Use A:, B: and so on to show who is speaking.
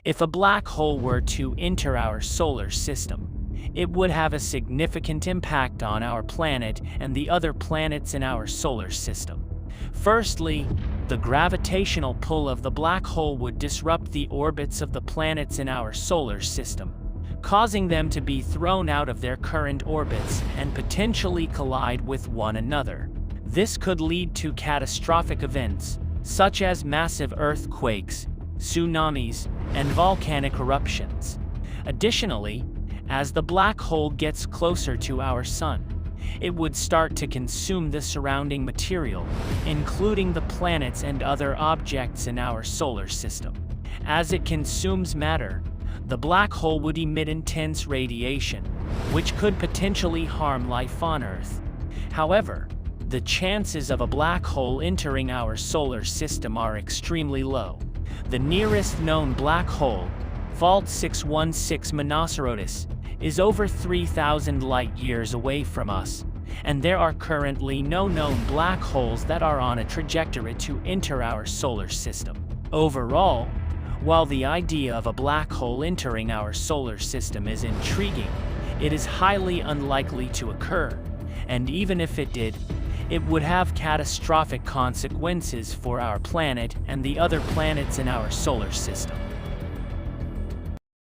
A: If a black hole were to enter our solar system, it would have a significant impact on our planet and the other planets in our solar system. Firstly, the gravitational pull of the black hole would disrupt the orbits of the planets in our solar system, causing them to be thrown out of their current orbits and potentially collide with one another. This could lead to catastrophic events, such as massive earthquakes, tsunamis, and volcanic eruptions. Additionally, as the black hole gets closer to our sun, it would start to consume the surrounding material, including the planets and other objects in our solar system. As it consumes matter, the black hole would emit intense radiation, which could potentially harm life on Earth. However, the chances of a black hole entering our solar system are extremely low. The nearest known black hole, Vault 616 Monocerotis, is over 3,000 light-years away from us, and there are currently no known black holes that are on a trajectory to enter our solar system. Overall, while the idea of a black hole entering our solar system is intriguing, it is highly unlikely to occur, and even if it did, it would have catastrophic consequences for our planet and the other planets in our solar system.